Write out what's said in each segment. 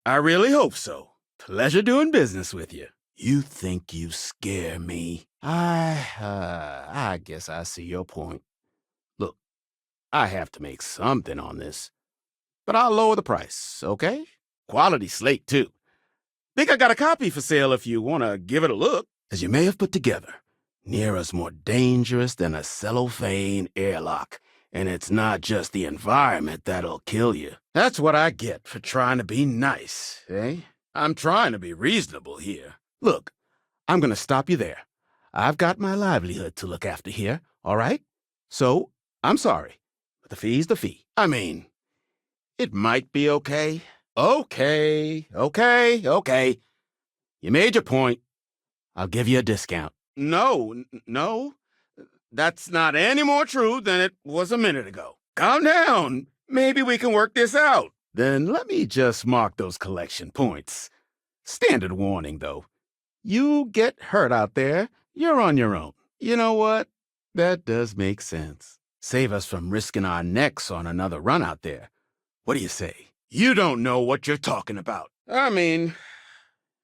I really hope so. Pleasure doing business with you. You think you scare me? I guess I see your point. Look, I have to make something on this. But I'll lower the price, okay? Quality slate, too. Think I got a copy for sale if you want to give it a look. As you may have put together, Neera's more dangerous than a cellophane airlock. And it's not just the environment that'll kill you. That's what I get for trying to be nice, eh? I'm trying to be reasonable here. Look, I'm gonna stop you there. I've got my livelihood to look after here, all right? So, I'm sorry, but the fee's the fee. I mean, it might be okay. Okay. You made your point. I'll give you a discount. No. That's not any more true than it was a minute ago. Calm down. Maybe we can work this out. Then let me just mark those collection points. Standard warning, though. You get hurt out there, you're on your own. You know what? That does make sense. Save us from risking our necks on another run out there. What do you say? You don't know what you're talking about. I mean,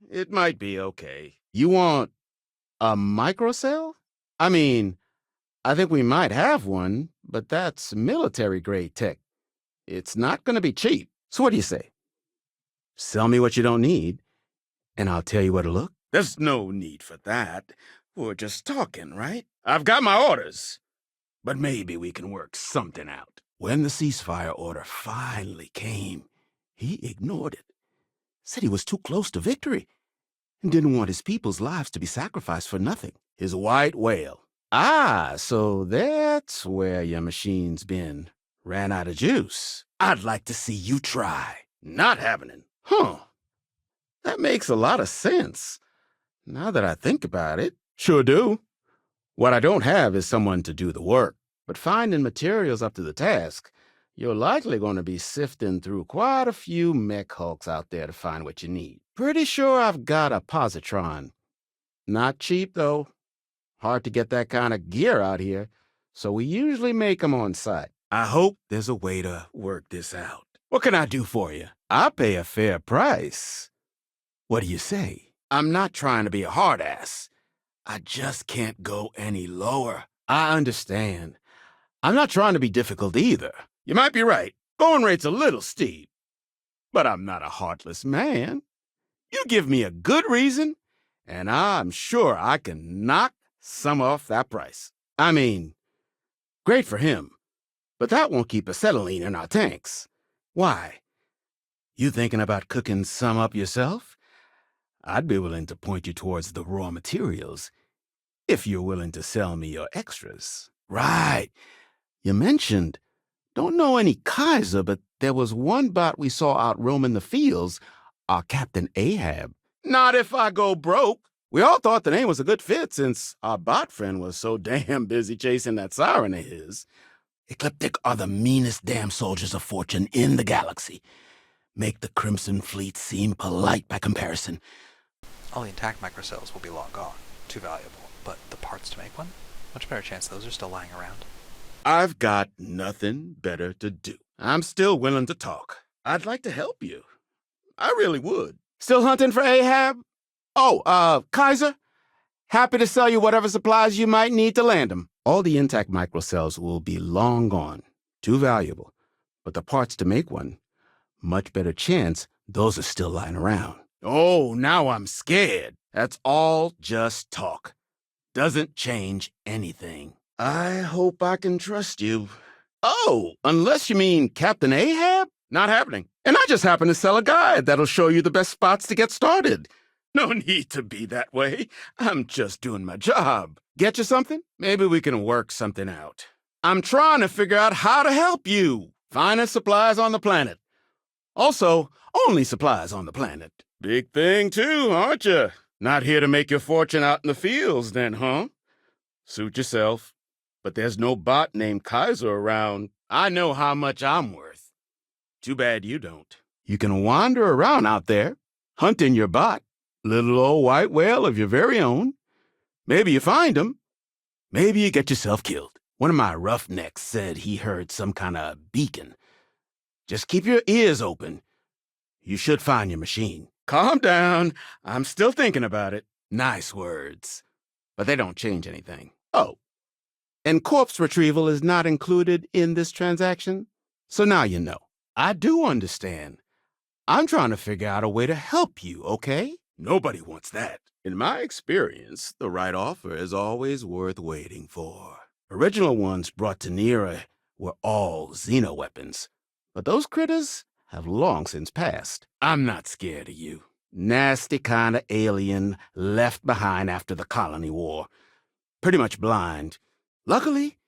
it might be okay. You want a microcell? I mean, I think we might have one, but that's military-grade tech. It's not going to be cheap. So what do you say? Sell me what you don't need, and I'll tell you where to look. There's no need for that. We're just talking, right? I've got my orders. But maybe we can work something out. When the ceasefire order finally came, he ignored it. Said he was too close to victory and didn't want his people's lives to be sacrificed for nothing. His white whale. Ah, so that's where your machine's been. Ran out of juice. I'd like to see you try. Not happening. Huh. That makes a lot of sense. Now that I think about it. Sure do. What I don't have is someone to do the work. But finding materials up to the task, you're likely going to be sifting through quite a few mech hulks out there to find what you need. Pretty sure I've got a positron. Not cheap, though. Hard to get that kind of gear out here, so we usually make 'em on site. I hope there's a way to work this out. What can I do for you? I'll pay a fair price. What do you say? I'm not trying to be a hard ass. I just can't go any lower. I understand. I'm not trying to be difficult either. You might be right. Going rate's a little steep. But I'm not a heartless man. You give me a good reason, and I'm sure I can knock some off that price. I mean, great for him, but that won't keep acetylene in our tanks. Why? You thinking about cooking some up yourself? I'd be willing to point you towards the raw materials, if you're willing to sell me your extras. Right. You mentioned, don't know any Kaiser, but there was one bot we saw out roaming the fields, our Captain Ahab. Not if I go broke. We all thought the name was a good fit since our bot friend was so damn busy chasing that siren of his. Ecliptic are the meanest damn soldiers of fortune in the galaxy. Make the Crimson Fleet seem polite by comparison. All the intact microcells will be long gone. Too valuable. But the parts to make one? Much better chance those are still lying around. I've got nothing better to do. I'm still willing to talk. I'd like to help you. I really would. Still hunting for Ahab? Oh, Kaiser? Happy to sell you whatever supplies you might need to land them. All the intact microcells will be long gone. Too valuable. But the parts to make one, much better chance those are still lying around. Oh, now I'm scared. That's all just talk. Doesn't change anything. I hope I can trust you. Oh, unless you mean Captain Ahab? Not happening. And I just happen to sell a guide that'll show you the best spots to get started. No need to be that way. I'm just doing my job. Get you something? Maybe we can work something out. I'm trying to figure out how to help you. Finest supplies on the planet. Also, only supplies on the planet. Big thing too, aren't you? Not here to make your fortune out in the fields then, huh? Suit yourself. But there's no bot named Kaiser around. I know how much I'm worth. Too bad you don't. You can wander around out there, hunting your bot. Little old white whale of your very own. Maybe you find him. Maybe you get yourself killed. One of my roughnecks said he heard some kind of beacon. Just keep your ears open. You should find your machine. Calm down. I'm still thinking about it. Nice words. But they don't change anything. Oh, and corpse retrieval is not included in this transaction? So now you know. I do understand. I'm trying to figure out a way to help you, okay? Nobody wants that. In my experience, the right offer is always worth waiting for. Original ones brought to Nera were all xenoweapons, but those critters have long since passed. I'm not scared of you. Nasty kind of alien left behind after the colony war. Pretty much blind. Luckily,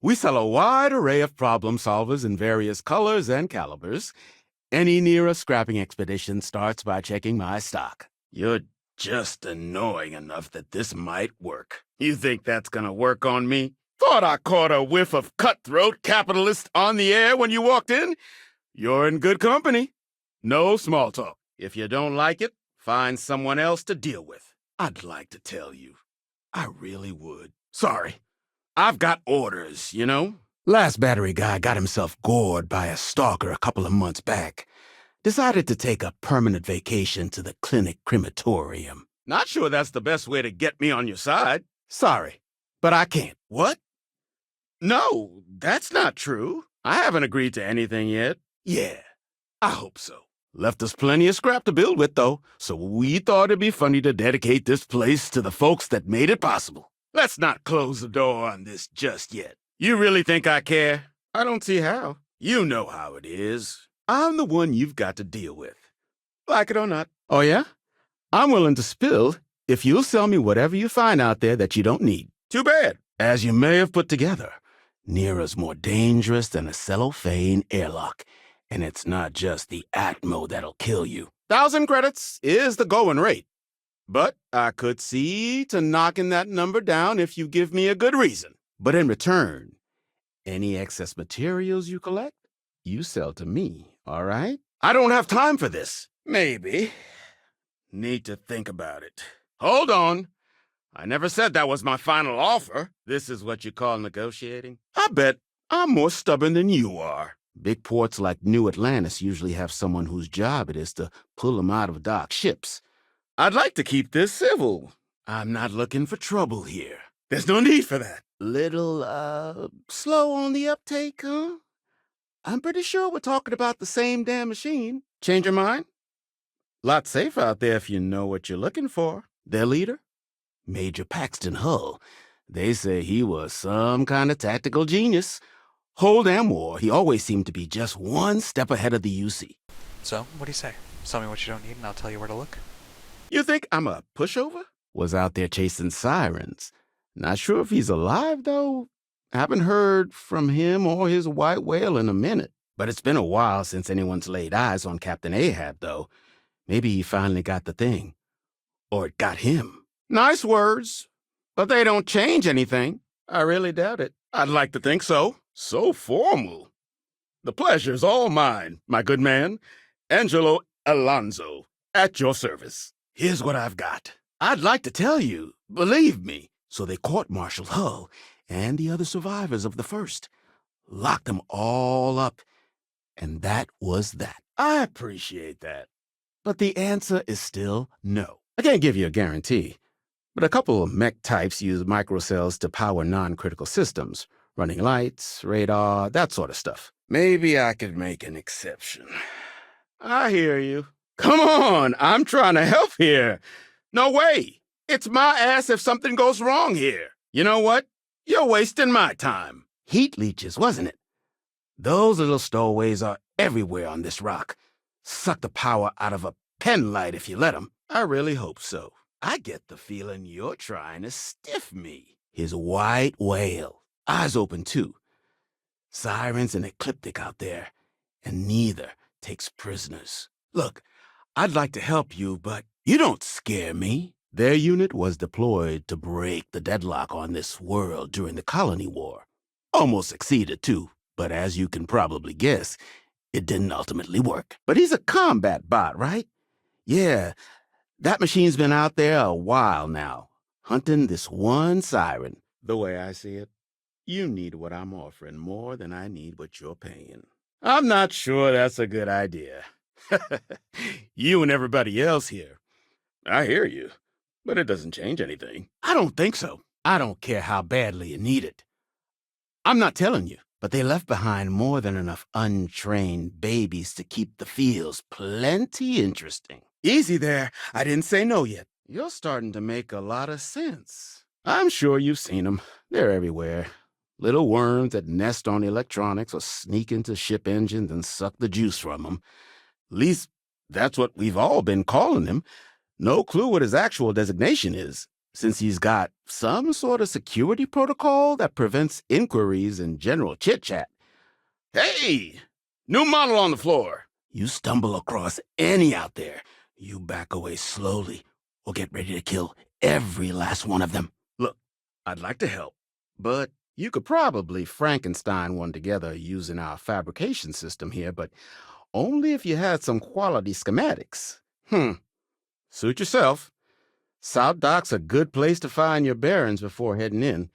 we sell a wide array of problem solvers in various colors and calibers. Any Nera scrapping expedition starts by checking my stock. You're just annoying enough that this might work. You think that's gonna work on me? Thought I caught a whiff of cutthroat capitalist on the air when you walked in? You're in good company. No small talk. If you don't like it, find someone else to deal with. I'd like to tell you. I really would. Sorry. I've got orders, you know? Last battery guy got himself gored by a stalker a couple of months back. Decided to take a permanent vacation to the clinic crematorium. Not sure that's the best way to get me on your side. Sorry, but I can't. What? No, that's not true. I haven't agreed to anything yet. Yeah, I hope so. Left us plenty of scrap to build with, though, so we thought it'd be funny to dedicate this place to the folks that made it possible. Let's not close the door on this just yet. You really think I care? I don't see how. You know how it is. I'm the one you've got to deal with. Like it or not. Oh, yeah? I'm willing to spill if you'll sell me whatever you find out there that you don't need. Too bad. As you may have put together, Nera's more dangerous than a cellophane airlock. And it's not just the Atmo that'll kill you. 1,000 credits is the going rate. But I could see to knocking that number down if you give me a good reason. But in return, any excess materials you collect, you sell to me, all right? I don't have time for this. Maybe. Need to think about it. Hold on. I never said that was my final offer. This is what you call negotiating? I bet I'm more stubborn than you are. Big ports like New Atlantis usually have someone whose job it is to pull them out of docked ships. I'd like to keep this civil. I'm not looking for trouble here. There's no need for that. Little, slow on the uptake, huh? I'm pretty sure we're talking about the same damn machine. Change your mind? Lot safer out there if you know what you're looking for. Their leader? Major Paxton Hull. They say he was some kind of tactical genius. Whole damn war, he always seemed to be just one step ahead of the UC. So, what do you say? Tell me what you don't need and I'll tell you where to look. You think I'm a pushover? Was out there chasing sirens. Not sure if he's alive, though. Haven't heard from him or his white whale in a minute. But it's been a while since anyone's laid eyes on Captain Ahab, though. Maybe he finally got the thing. Or it got him. Nice words, but they don't change anything. I really doubt it. I'd like to think so. So formal. The pleasure's all mine, my good man. Angelo Alonso, at your service. Here's what I've got. I'd like to tell you, believe me. So they court-martialed Hull and the other survivors of the first. Locked them all up. And that was that. I appreciate that. But the answer is still no. I can't give you a guarantee. But a couple of mech types use microcells to power non-critical systems. Running lights, radar, that sort of stuff. Maybe I could make an exception. I hear you. Come on, I'm trying to help here. No way. It's my ass if something goes wrong here. You know what? You're wasting my time. Heat leeches, wasn't it? Those little stowaways are everywhere on this rock. Suck the power out of a pen light if you let them. I really hope so. I get the feeling you're trying to stiff me. His white whale. Eyes open, too. Sirens and ecliptic out there. And neither takes prisoners. Look, I'd like to help you, but you don't scare me. Their unit was deployed to break the deadlock on this world during the colony war. Almost succeeded, too. But as you can probably guess, it didn't ultimately work. But he's a combat bot, right? Yeah, that machine's been out there a while now, hunting this one siren. The way I see it, you need what I'm offering more than I need what you're paying. I'm not sure that's a good idea. You and everybody else here. I hear you, but it doesn't change anything. I don't think so. I don't care how badly you need it. I'm not telling you, but they left behind more than enough untrained babies to keep the fields plenty interesting. Easy there. I didn't say no yet. You're starting to make a lot of sense. I'm sure you've seen them. They're everywhere. Little worms that nest on electronics or sneak into ship engines and suck the juice from them. At least that's what we've all been calling him. No clue what his actual designation is, since he's got some sort of security protocol that prevents inquiries and general chit-chat. Hey! New model on the floor. You stumble across any out there, you back away slowly or get ready to kill every last one of them. Look, I'd like to help, but you could probably Frankenstein one together using our fabrication system here, but only if you had some quality schematics. Suit yourself. South Dock's a good place to find your bearings before heading in.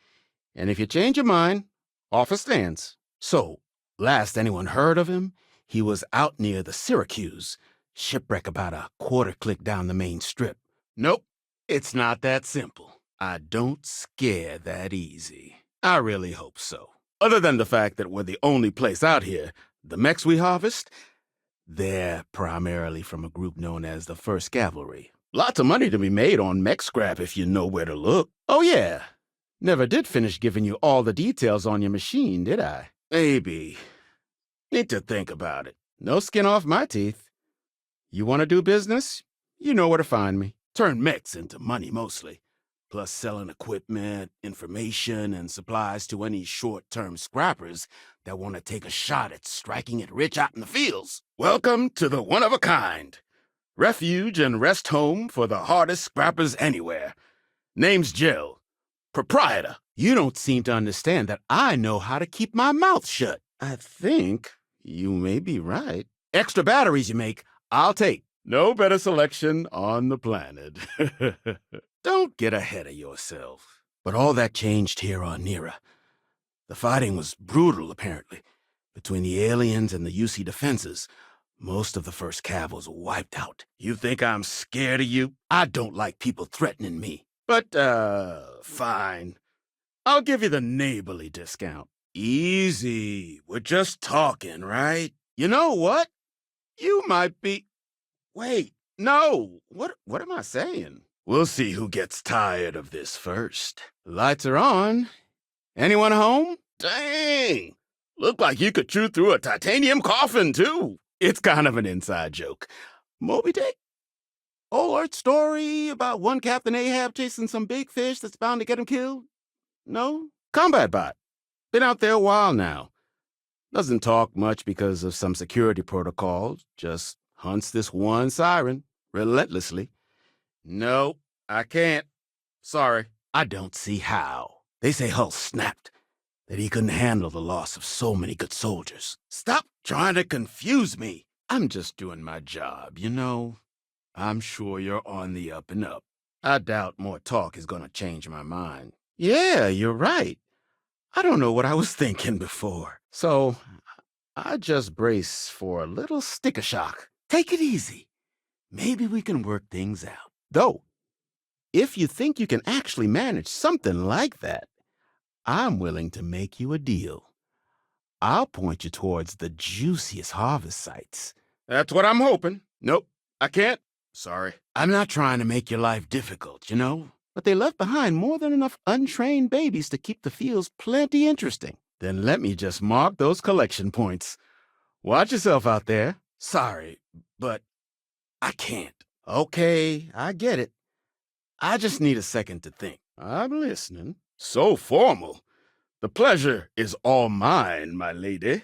And if you change your mind, offer stands. So, last anyone heard of him, he was out near the Syracuse, shipwreck about a quarter-click down the main strip. Nope, it's not that simple. I don't scare that easy. I really hope so. Other than the fact that we're the only place out here, the mechs we harvest, they're primarily from a group known as the 1st Cavalry. Lots of money to be made on mech scrap if you know where to look. Oh yeah, never did finish giving you all the details on your machine, did I? Maybe. Need to think about it. No skin off my teeth. You want to do business? You know where to find me. Turn mechs into money mostly, plus selling equipment, information, and supplies to any short-term scrappers that want to take a shot at striking it rich out in the fields. Welcome to the one-of-a-kind. Refuge and rest home for the hardest scrappers anywhere. Name's Jill. Proprietor. You don't seem to understand that I know how to keep my mouth shut. I think you may be right. Extra batteries you make, I'll take. No better selection on the planet. Don't get ahead of yourself. But all that changed here on Nera. The fighting was brutal, apparently, between the aliens and the UC defenses. Most of the 1st Cav was wiped out. You think I'm scared of you? I don't like people threatening me. But, fine. I'll give you the neighborly discount. Easy. We're just talking, right? You know what? You might be... Wait, no. What am I saying? We'll see who gets tired of this first. Lights are on. Anyone home? Dang! Look like you could chew through a titanium coffin, too. It's kind of an inside joke. Moby Dick? Old story about one Captain Ahab chasing some big fish that's bound to get him killed? No? Combat bot. Been out there a while now. Doesn't talk much because of some security protocols. Just hunts this one siren relentlessly. No, I can't. Sorry. I don't see how. They say Hull snapped, that he couldn't handle the loss of so many good soldiers. Stop trying to confuse me. I'm just doing my job, you know. I'm sure you're on the up and up. I doubt more talk is gonna change my mind. Yeah, you're right. I don't know what I was thinking before. So, I just brace for a little sticker shock. Take it easy. Maybe we can work things out. Though, if you think you can actually manage something like that, I'm willing to make you a deal. I'll point you towards the juiciest harvest sites. That's what I'm hoping. Nope, I can't. Sorry. I'm not trying to make your life difficult, you know? But they left behind more than enough untrained babies to keep the fields plenty interesting. Then let me just mark those collection points. Watch yourself out there. Sorry, but I can't. Okay, I get it. I just need a second to think. I'm listening. So formal. The pleasure is all mine, my lady.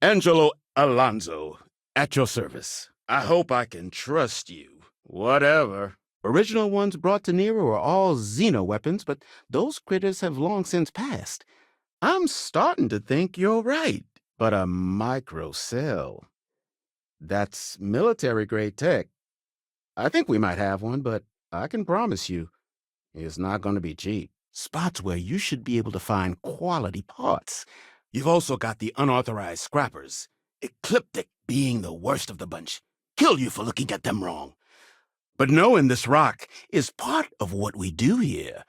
Angelo Alonso, at your service. I hope I can trust you. Whatever. Original ones brought to Nero were all Xeno weapons, but those critters have long since passed. I'm starting to think you're right. But a microcell. That's military-grade tech. I think we might have one, but I can promise you, it's not going to be cheap. Spots where you should be able to find quality parts. You've also got the unauthorized scrappers, Ecliptic being the worst of the bunch. kill you for looking at them wrong. But knowing this rock is part of what we do here.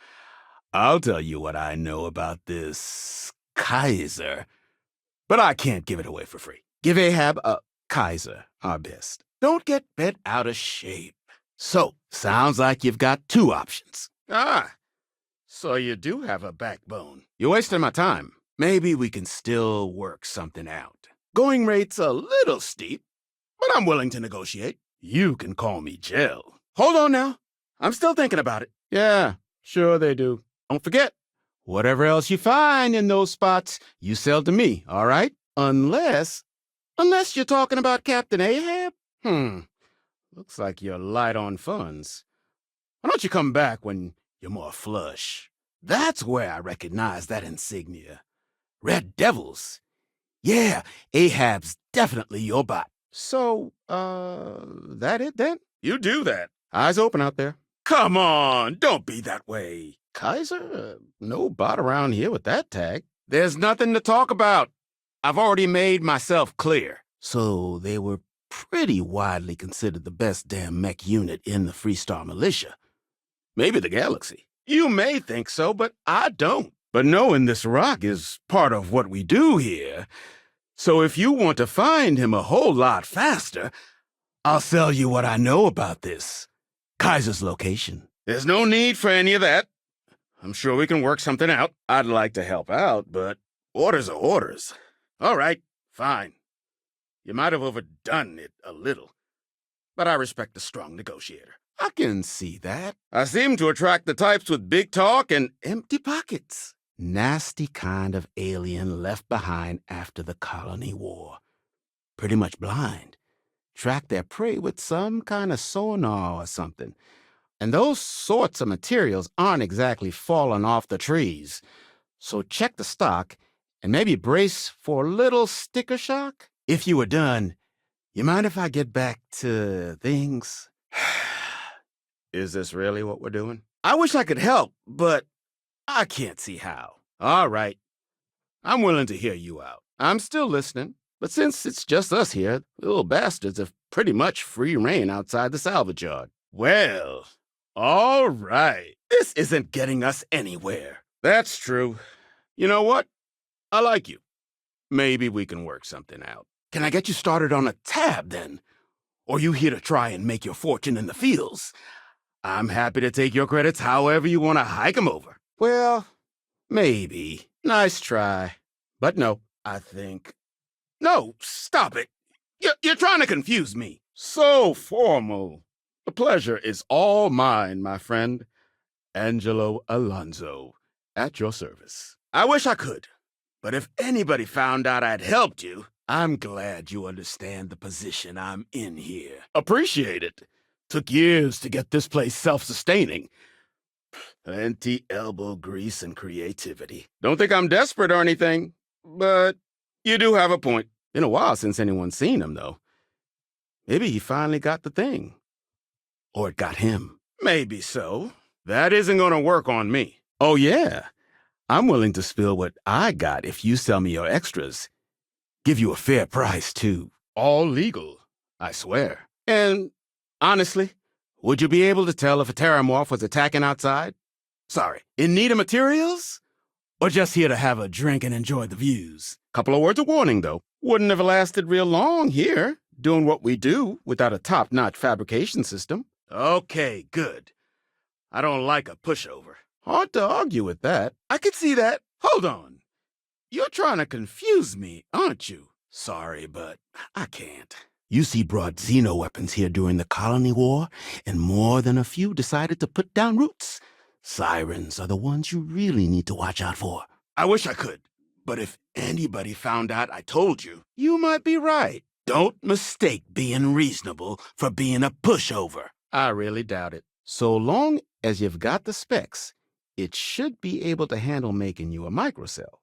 I'll tell you what I know about this Kaiser, but I can't give it away for free. Give Ahab a Kaiser our best. Don't get bent out of shape. So, sounds like you've got two options. Ah, so you do have a backbone. You're wasting my time. Maybe we can still work something out. Going rate's a little steep, but I'm willing to negotiate. You can call me Jill. Hold on now. I'm still thinking about it. Yeah, sure they do. Don't forget, whatever else you find in those spots, you sell to me, all right? Unless you're talking about Captain Ahab? Looks like you're light on funds. Why don't you come back when you're more flush? That's where I recognize that insignia. Red Devils. Yeah, Ahab's definitely your bot. So, that it then? You do that. Eyes open out there. Come on, don't be that way. Kaiser? No bot around here with that tag. There's nothing to talk about. I've already made myself clear. So they were pretty widely considered the best damn mech unit in the Freestar Militia. Maybe the galaxy. You may think so, but I don't. But knowing this rock is part of what we do here. So if you want to find him a whole lot faster, I'll sell you what I know about this. Kaiser's location. There's no need for any of that. I'm sure we can work something out. I'd like to help out, but orders are orders. All right, fine. You might have overdone it a little, but I respect a strong negotiator. I can see that. I seem to attract the types with big talk and empty pockets. Nasty kind of alien left behind after the colony war. Pretty much blind. Track their prey with some kind of sonar or something. And those sorts of materials aren't exactly falling off the trees. So check the stock and maybe brace for a little sticker shock. If you were done, you mind if I get back to things? Is this really what we're doing? I wish I could help, but I can't see how. All right. I'm willing to hear you out. I'm still listening. But since it's just us here, the little bastards have pretty much free reign outside the salvage yard. Well, all right. This isn't getting us anywhere. That's true. You know what? I like you. Maybe we can work something out. Can I get you started on a tab, then? Or you here to try and make your fortune in the fields? I'm happy to take your credits however you want to hike 'em over. Well, maybe. Nice try. But no, I think... No, stop it. You're trying to confuse me. So formal. The pleasure is all mine, my friend. Angelo Alonso, at your service. I wish I could, but if anybody found out I'd helped you, I'm glad you understand the position I'm in here. Appreciate it. Took years to get this place self-sustaining. Plenty elbow grease and creativity. Don't think I'm desperate or anything, but you do have a point. Been a while since anyone's seen him, though. Maybe he finally got the thing. Or it got him. Maybe so. That isn't going to work on me. Oh, yeah. I'm willing to spill what I got if you sell me your extras. Give you a fair price, too. All legal, I swear. And honestly, would you be able to tell if a terramorph was attacking outside? Sorry, in need of materials? Or just here to have a drink and enjoy the views? Couple of words of warning, though. Wouldn't have lasted real long here, doing what we do without a top-notch fabrication system. Okay, good. I don't like a pushover. Hard to argue with that. I could see that. Hold on. You're trying to confuse me, aren't you? Sorry, but I can't. UC brought Xeno weapons here during the Colony War, and more than a few decided to put down roots. Sirens are the ones you really need to watch out for. I wish I could, but if anybody found out I told you, you might be right. Don't mistake being reasonable for being a pushover. I really doubt it. So long as you've got the specs, it should be able to handle making you a microcell.